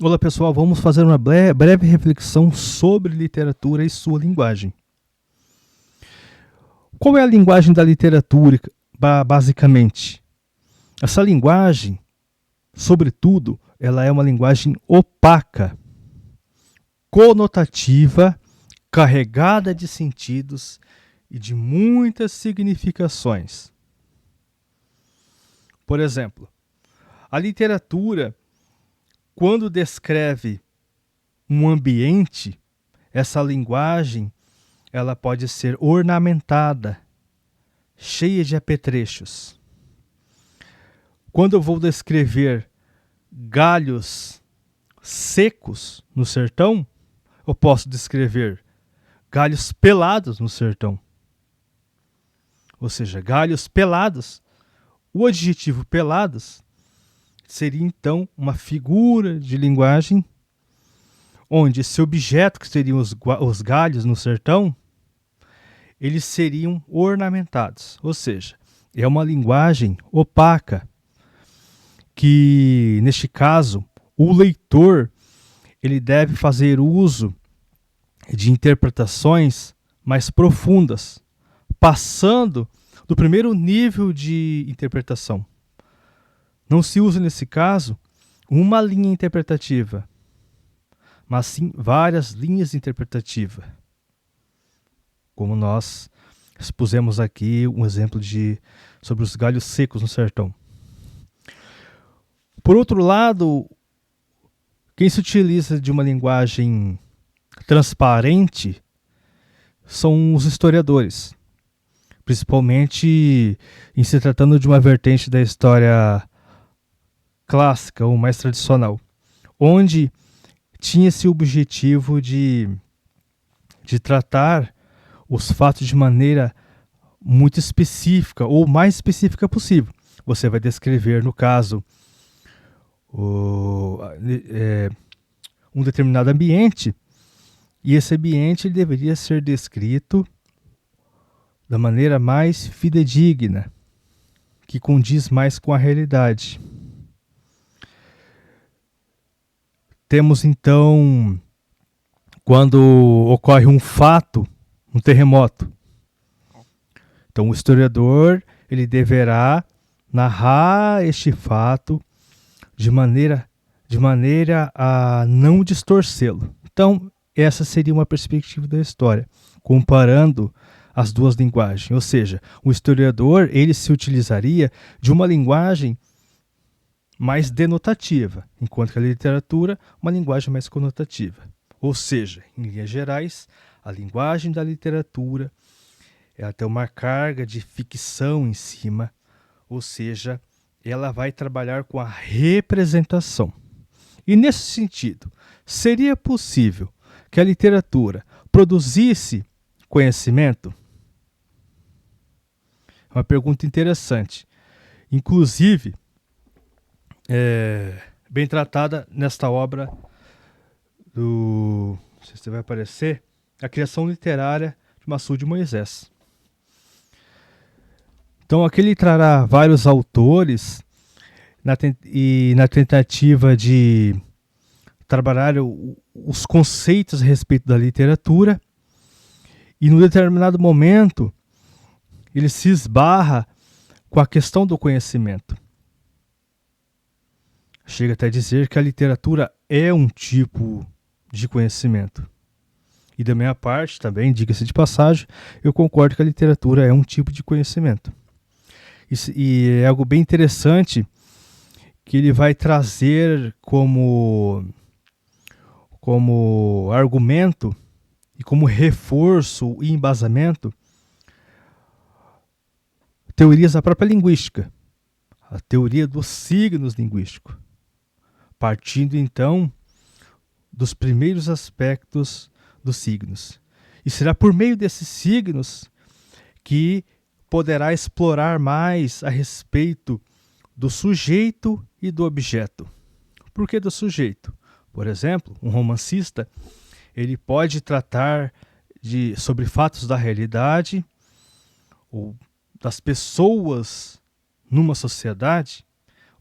Olá pessoal, vamos fazer uma breve reflexão sobre literatura e sua linguagem. Qual é a linguagem da literatura, basicamente? Essa linguagem, sobretudo, ela é uma linguagem opaca, conotativa, carregada de sentidos e de muitas significações. Por exemplo, a literatura, quando descreve um ambiente, essa linguagem ela pode ser ornamentada, cheia de apetrechos. Quando eu vou descrever galhos secos no sertão, eu posso descrever galhos pelados no sertão. Ou seja, galhos pelados. O adjetivo pelados seria então uma figura de linguagem onde esse objeto, que seriam os galhos no sertão, eles seriam ornamentados. Ou seja, é uma linguagem opaca que, neste caso, o leitor ele deve fazer uso de interpretações mais profundas, passando do primeiro nível de interpretação. Não se usa, nesse caso, uma linha interpretativa, mas sim várias linhas interpretativas. Como nós expusemos aqui um exemplo sobre os galhos secos no sertão. Por outro lado, quem se utiliza de uma linguagem transparente são os historiadores, principalmente em se tratando de uma vertente da história clássica ou mais tradicional, onde tinha esse objetivo de tratar os fatos de maneira muito específica ou mais específica possível. Você vai descrever, no caso, um determinado ambiente, e esse ambiente ele deveria ser descrito da maneira mais fidedigna, que condiz mais com a realidade. Temos então, quando ocorre um fato, um terremoto. Então o historiador ele deverá narrar este fato de maneira a não distorcê-lo. Então essa seria uma perspectiva da história, comparando as duas linguagens. Ou seja, o historiador ele se utilizaria de uma linguagem mais denotativa, enquanto que a literatura uma linguagem mais conotativa. Ou seja, em linhas gerais, a linguagem da literatura ela tem uma carga de ficção em cima, ou seja, ela vai trabalhar com a representação. E nesse sentido, seria possível que a literatura produzisse conhecimento? É uma pergunta interessante. Inclusive, bem tratada nesta obra do, não sei se vai aparecer, A Criação Literária de Massoud de Moisés. Então aqui ele trará vários autores na tentativa de trabalhar os conceitos a respeito da literatura, e num determinado momento ele se esbarra com a questão do conhecimento. Chega até a dizer que a literatura é um tipo de conhecimento. E da minha parte também, diga-se de passagem, eu concordo que a literatura é um tipo de conhecimento. E é algo bem interessante que ele vai trazer como argumento e como reforço e embasamento teorias da própria linguística, a teoria dos signos linguísticos, partindo então dos primeiros aspectos dos signos. E será por meio desses signos que poderá explorar mais a respeito do sujeito e do objeto. Por que do sujeito? Por exemplo, um romancista ele pode tratar sobre fatos da realidade ou das pessoas numa sociedade,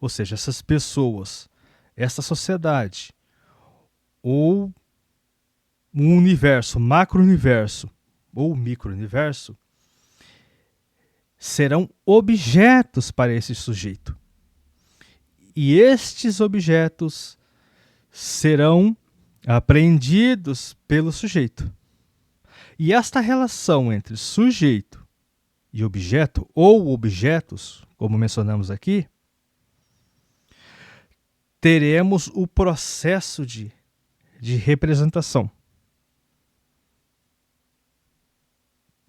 ou seja, essas pessoas, essa sociedade ou um universo, macro-universo ou micro-universo, serão objetos para esse sujeito. E estes objetos serão apreendidos pelo sujeito. E esta relação entre sujeito e objeto, ou objetos, como mencionamos aqui, teremos o processo de representação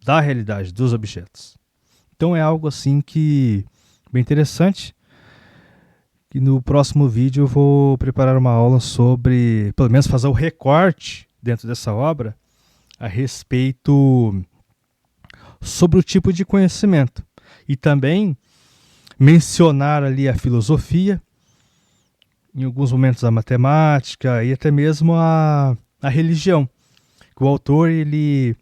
da realidade dos objetos. Então é algo assim que bem interessante, que no próximo vídeo eu vou preparar uma aula sobre, pelo menos fazer o recorte dentro dessa obra a respeito sobre o tipo de conhecimento e também mencionar ali a filosofia, em alguns momentos a matemática e até mesmo a religião. O autor ele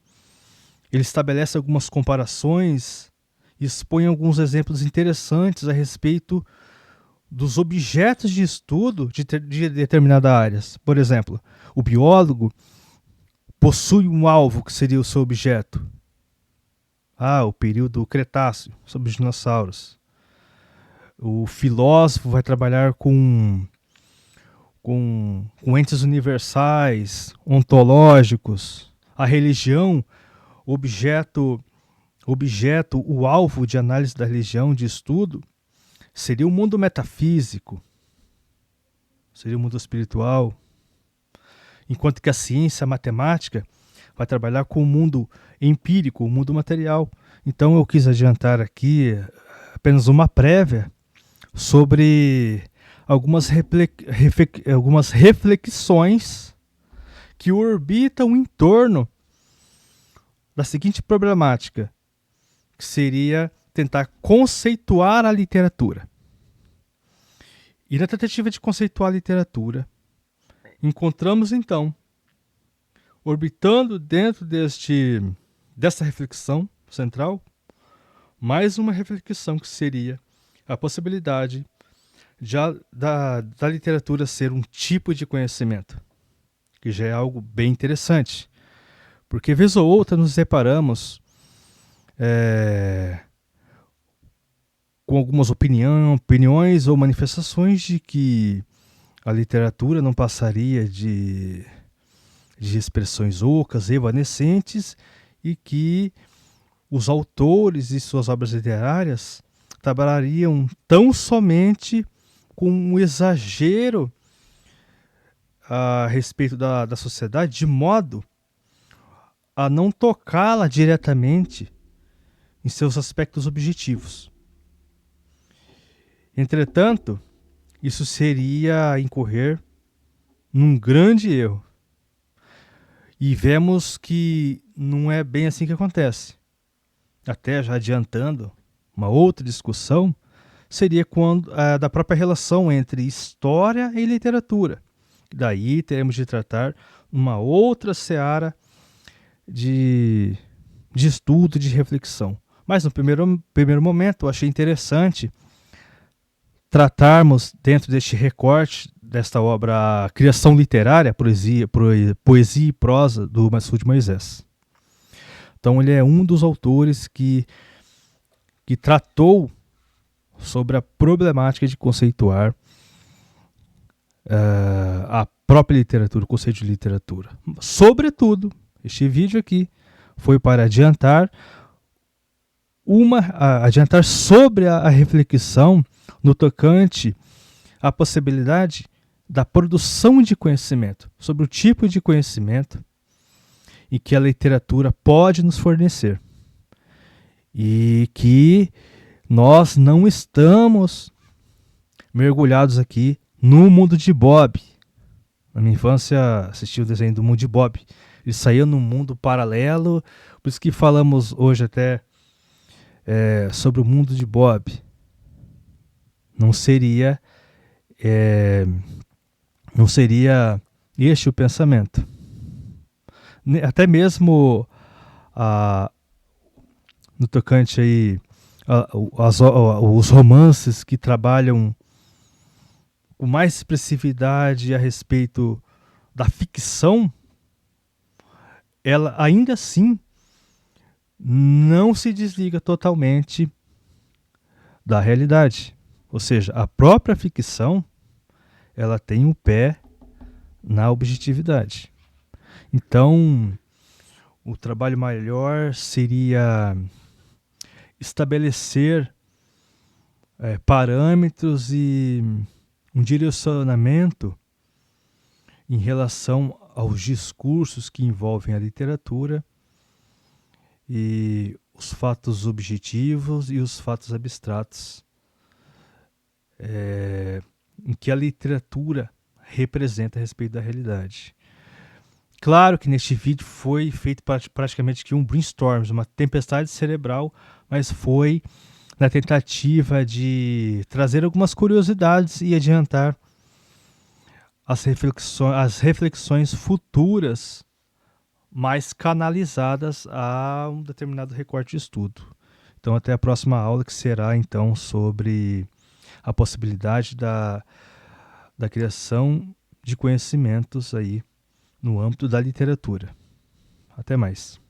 estabelece algumas comparações e expõe alguns exemplos interessantes a respeito dos objetos de estudo de determinadas áreas. Por exemplo, o biólogo possui um alvo que seria o seu objeto. O período Cretáceo, sobre os dinossauros. O filósofo vai trabalhar com entes universais, ontológicos. A religião, o alvo de análise da religião, de estudo, seria o mundo metafísico, seria o mundo espiritual, enquanto que a ciência, a matemática, vai trabalhar com o mundo empírico, o mundo material. Então eu quis adiantar aqui apenas uma prévia sobre algumas reflexões que orbitam em torno da seguinte problemática, que seria tentar conceituar a literatura. E na tentativa de conceituar a literatura, encontramos então, orbitando dentro dessa reflexão central, mais uma reflexão que seria a possibilidade da literatura ser um tipo de conhecimento, que já é algo bem interessante, porque vez ou outra nos deparamos com algumas opiniões ou manifestações de que a literatura não passaria de expressões ocas, evanescentes, e que os autores e suas obras literárias trabalhariam tão somente com um exagero a respeito da sociedade, de modo a não tocá-la diretamente em seus aspectos objetivos. Entretanto, isso seria incorrer num grande erro. E vemos que não é bem assim que acontece. Até já adiantando, uma outra discussão seria da própria relação entre história e literatura. Daí teremos de tratar uma outra seara de estudo, de reflexão. Mas no primeiro momento eu achei interessante tratarmos dentro deste recorte desta obra a criação literária, poesia e prosa do Massoud Moisés. Então ele é um dos autores que tratou sobre a problemática de conceituar a própria literatura, o conceito de literatura. Sobretudo, este vídeo aqui foi para adiantar sobre a reflexão no tocante à possibilidade da produção de conhecimento, sobre o tipo de conhecimento e que a literatura pode nos fornecer. E que nós não estamos mergulhados aqui no mundo de Bob. Na minha infância assisti o desenho do mundo de Bob. Ele saiu num mundo paralelo, por isso que falamos hoje até sobre o mundo de Bob. Não seria este o pensamento. Até mesmo no tocante aí os romances que trabalham com mais expressividade a respeito da ficção, ela ainda assim não se desliga totalmente da realidade. Ou seja, a própria ficção, ela tem um pé na objetividade. Então, o trabalho maior seria estabelecer parâmetros e um direcionamento em relação aos discursos que envolvem a literatura e os fatos objetivos e os fatos abstratos em que a literatura representa a respeito da realidade. Claro que neste vídeo foi feito praticamente que um brainstorm, uma tempestade cerebral, mas foi na tentativa de trazer algumas curiosidades e adiantar as reflexões futuras mais canalizadas a um determinado recorte de estudo. Então até a próxima aula, que será então sobre a possibilidade da criação de conhecimentos aí no âmbito da literatura. Até mais.